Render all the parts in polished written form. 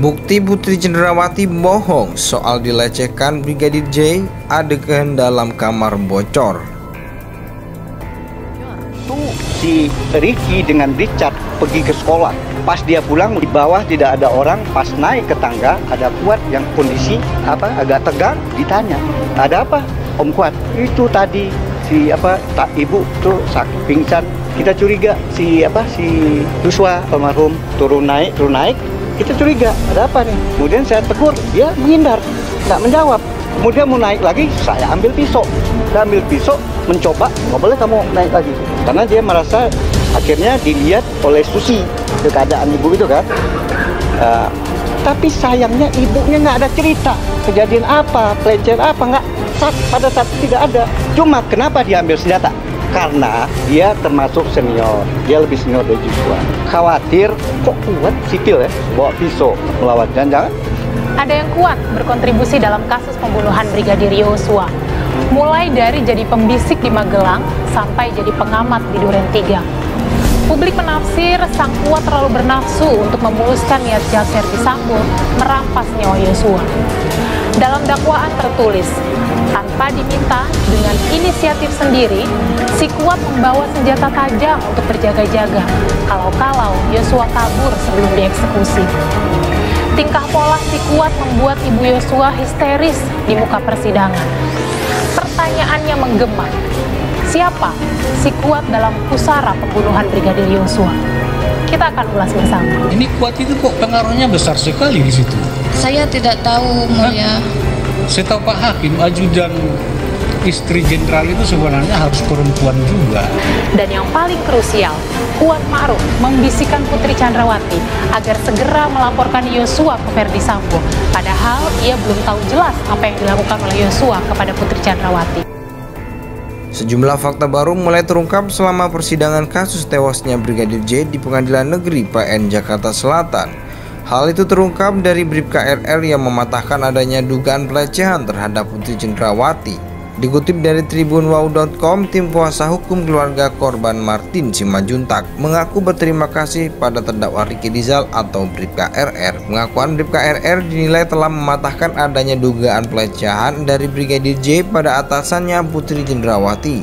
Bukti Putri Cenderawati bohong soal dilecehkan Brigadir J, adegan dalam kamar bocor. Tuh si Ricky dengan Richard pergi ke sekolah. Pas dia pulang di bawah tidak ada orang. Pas naik ke tangga ada Kuat yang kondisi agak tegang. Ditanya, ada apa Om Kuat? Itu tadi si ibu tuh sakit pingsan. Kita curiga si Yosua almarhum turun naik. Kita curiga ada apa nih. Kemudian saya tegur, dia menghindar, nggak menjawab. Kemudian mau naik lagi, saya ambil pisau. Mencoba, nggak boleh kamu naik lagi. Karena dia merasa akhirnya dilihat oleh Susi, keadaan ibu itu kan. Tapi sayangnya ibunya nggak ada cerita kejadian apa, pelecehan apa, nggak. Pada saat tidak ada. Cuma kenapa dia ambil senjata? Karena dia termasuk senior, dia lebih senior dari Joshua. Khawatir kok Kuat sipil ya, bawa pisau melawan. Jangan-jangan ada yang kuat berkontribusi dalam kasus pembunuhan Brigadir Yosua. Mulai dari jadi pembisik di Magelang sampai jadi pengamat di Duren 3. Publik menafsir sang Kuat terlalu bernafsu untuk memuluskan niat jahat Verdi Sambo merampas nyawa Yosua. Dalam dakwaan tertulis, tanpa diminta, dengan inisiatif sendiri, si Kuat membawa senjata tajam untuk berjaga-jaga kalau Yosua kabur sebelum dieksekusi. Tingkah pola si Kuat membuat ibu Yosua histeris di muka persidangan. Pertanyaannya menggema, siapa si Kuat dalam pusara pembunuhan Brigadir Yosua? Kita akan ulas bersama. Ini Kuat itu kok pengaruhnya besar sekali di situ. Saya tidak tahu, Mulia. Saya tahu Pak Hakim, ajudan istri jenderal itu sebenarnya harus perempuan juga. Dan yang paling krusial, Kuat Ma'ruf membisikkan Putri Chandrawati agar segera melaporkan Yosua ke Verdi Sambo. Padahal ia belum tahu jelas apa yang dilakukan oleh Yosua kepada Putri Chandrawati. Sejumlah fakta baru mulai terungkap selama persidangan kasus tewasnya Brigadir J di Pengadilan Negeri PN Jakarta Selatan. Hal itu terungkap dari Bribka RR yang mematahkan adanya dugaan pelecehan terhadap Putri Cenderawati. Dikutip dari tribunwau.com, tim kuasa hukum keluarga korban Martin Simajuntak mengaku berterima kasih pada terdakwa Ricky Rizal atau Bribka RR. Pengakuan Bribka RR dinilai telah mematahkan adanya dugaan pelecehan dari Brigadir J pada atasannya Putri Cenderawati.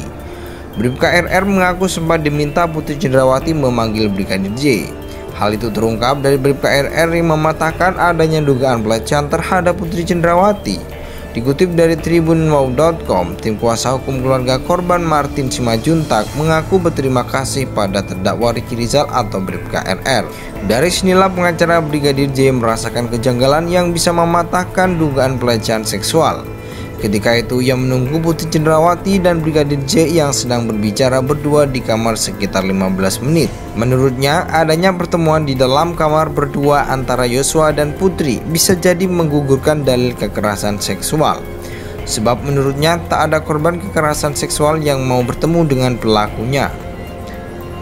Bribka RR mengaku sempat diminta Putri Cenderawati memanggil Brigadir J. Hal itu terungkap dari Bribka RR yang mematahkan adanya dugaan pelecehan terhadap Putri Cenderawati. Dikutip dari tribunwau.com, tim kuasa hukum keluarga korban Martin Simajuntak mengaku berterima kasih pada terdakwa Ricky Rizal atau Bribka RR. Dari sinilah pengacara Brigadir J merasakan kejanggalan yang bisa mematahkan dugaan pelecehan seksual. Ketika itu ia menunggu Putri Cenderawati dan Brigadir J yang sedang berbicara berdua di kamar sekitar 15 menit. Menurutnya adanya pertemuan di dalam kamar berdua antara Yosua dan Putri bisa jadi menggugurkan dalil kekerasan seksual. Sebab menurutnya tak ada korban kekerasan seksual yang mau bertemu dengan pelakunya.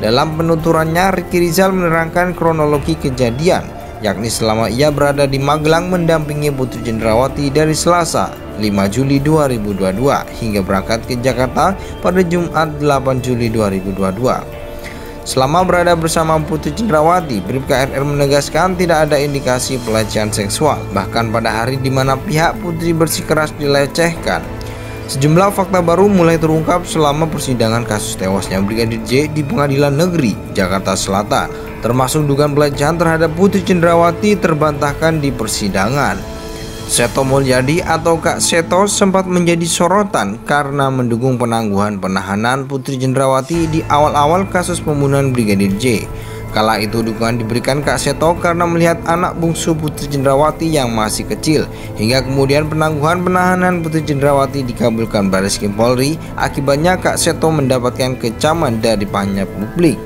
Dalam penuturannya, Ricky Rizal menerangkan kronologi kejadian, yakni selama ia berada di Magelang mendampingi Putri Cenderawati dari Selasa 5 Juli 2022 hingga berangkat ke Jakarta pada Jumat 8 Juli 2022. Selama berada bersama Putri Cenderawati, Bribka RR menegaskan tidak ada indikasi pelecehan seksual, bahkan pada hari di mana pihak Putri bersikeras dilecehkan. Sejumlah fakta baru mulai terungkap selama persidangan kasus tewasnya Brigadir J di Pengadilan Negeri Jakarta Selatan, termasuk dugaan pelecehan terhadap Putri Cenderawati terbantahkan di persidangan. Seto Mulyadi atau Kak Seto sempat menjadi sorotan karena mendukung penangguhan penahanan Putri Cenderawati di awal-awal kasus pembunuhan Brigadir J. Kala itu dukungan diberikan Kak Seto karena melihat anak bungsu Putri Cenderawati yang masih kecil, hingga kemudian penangguhan penahanan Putri Cenderawati dikabulkan Bareskrim Polri. Akibatnya Kak Seto mendapatkan kecaman dari banyak publik.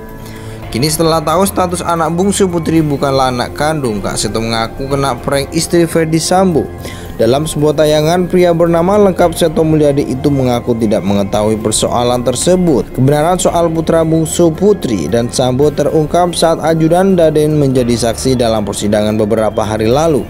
Kini setelah tahu status anak bungsu Putri bukanlah anak kandung, Kak Seto mengaku kena prank istri Verdi Sambo. Dalam sebuah tayangan, pria bernama lengkap Seto Mulyadi itu mengaku tidak mengetahui persoalan tersebut. Kebenaran soal putra bungsu Putri dan Sambo terungkap saat ajudan Daden menjadi saksi dalam persidangan beberapa hari lalu.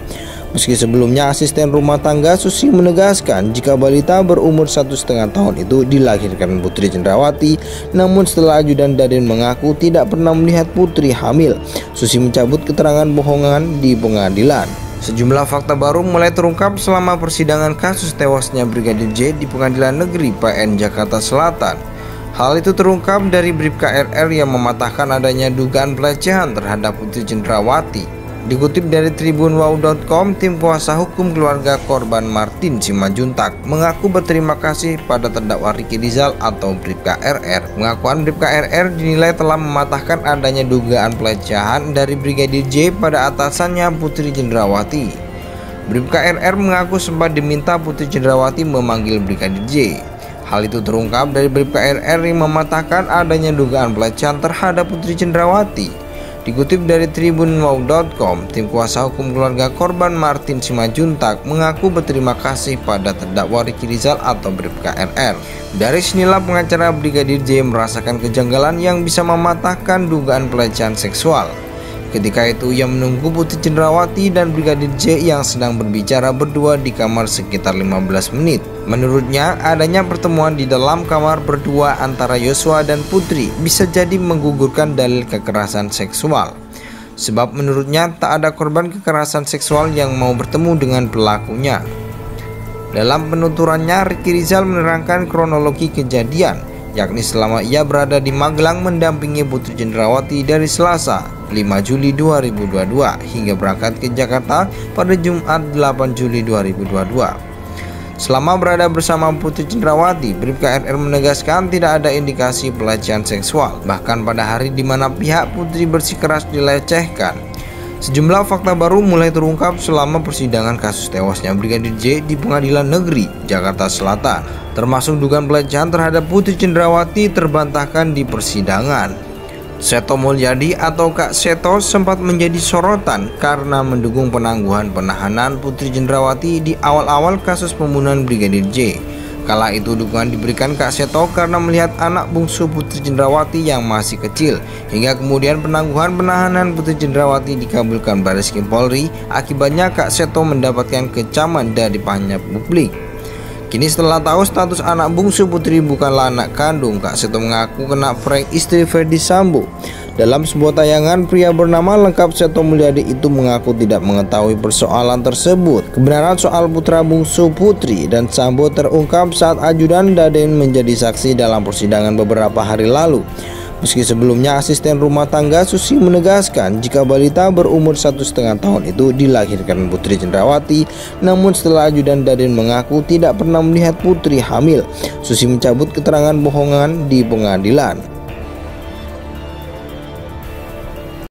Meski sebelumnya asisten rumah tangga Susi menegaskan jika balita berumur 1,5 tahun itu dilahirkan Putri Cenderawati, namun setelah ajudan Daden mengaku tidak pernah melihat Putri hamil, Susi mencabut keterangan bohongan di pengadilan. Sejumlah fakta baru mulai terungkap selama persidangan kasus tewasnya Brigadir J di Pengadilan Negeri PN Jakarta Selatan. Hal itu terungkap dari Bribka RR yang mematahkan adanya dugaan pelecehan terhadap Putri Cendrawati. Dikutip dari tribunwau.com, tim kuasa hukum keluarga korban Martin Simajuntak mengaku berterima kasih pada terdakwa Ricky Rizal atau Bribka RR. Pengakuan Bribka RR dinilai telah mematahkan adanya dugaan pelecehan dari Brigadir J pada atasannya Putri Cendrawati. Bribka RR mengaku sempat diminta Putri Cendrawati memanggil Brigadir J. Hal itu terungkap dari Bribka RR yang mematahkan adanya dugaan pelecehan terhadap Putri Cendrawati. Dikutip dari tribunwau.com, tim kuasa hukum keluarga korban Martin Simajuntak mengaku berterima kasih pada terdakwa Ricky Rizal atau Bribka RR. Dari sinilah pengacara Brigadir J merasakan kejanggalan yang bisa mematahkan dugaan pelecehan seksual. Ketika itu ia menunggu Putri Cendrawati dan Brigadir J yang sedang berbicara berdua di kamar sekitar 15 menit. Menurutnya, adanya pertemuan di dalam kamar berdua antara Yosua dan Putri bisa jadi menggugurkan dalil kekerasan seksual. Sebab menurutnya tak ada korban kekerasan seksual yang mau bertemu dengan pelakunya. Dalam penuturannya, Ricky Rizal menerangkan kronologi kejadian, yakni selama ia berada di Magelang mendampingi Putri Cendrawati dari Selasa 5 Juli 2022 hingga berangkat ke Jakarta pada Jumat 8 Juli 2022. Selama berada bersama Putri Cendrawati, Bribka RR menegaskan tidak ada indikasi pelecehan seksual, bahkan pada hari di mana pihak Putri bersikeras dilecehkan. Sejumlah fakta baru mulai terungkap selama persidangan kasus tewasnya Brigadir J di Pengadilan Negeri Jakarta Selatan, termasuk dugaan pelecehan terhadap Putri Cendrawati terbantahkan di persidangan. Seto Mulyadi atau Kak Seto sempat menjadi sorotan karena mendukung penangguhan penahanan Putri Cendrawati di awal-awal kasus pembunuhan Brigadir J. Kala itu dukungan diberikan Kak Seto karena melihat anak bungsu Putri Cendrawati yang masih kecil, hingga kemudian penangguhan penahanan Putri Cendrawati dikabulkan Bareskrim Polri. Akibatnya Kak Seto mendapatkan kecaman dari banyak publik. Kini setelah tahu status anak bungsu Putri bukanlah anak kandung, Kak Seto mengaku kena prank istri Ferdy Sambo. Dalam sebuah tayangan, pria bernama lengkap Seto Mulyadi itu mengaku tidak mengetahui persoalan tersebut. Kebenaran soal putra bungsu Putri dan Sambo terungkap saat ajudan Daden menjadi saksi dalam persidangan beberapa hari lalu. Meski sebelumnya asisten rumah tangga Susi menegaskan jika balita berumur 1,5 tahun itu dilahirkan Putri Cendrawati, namun setelah ajudan Daden mengaku tidak pernah melihat Putri hamil, Susi mencabut keterangan bohongan di pengadilan.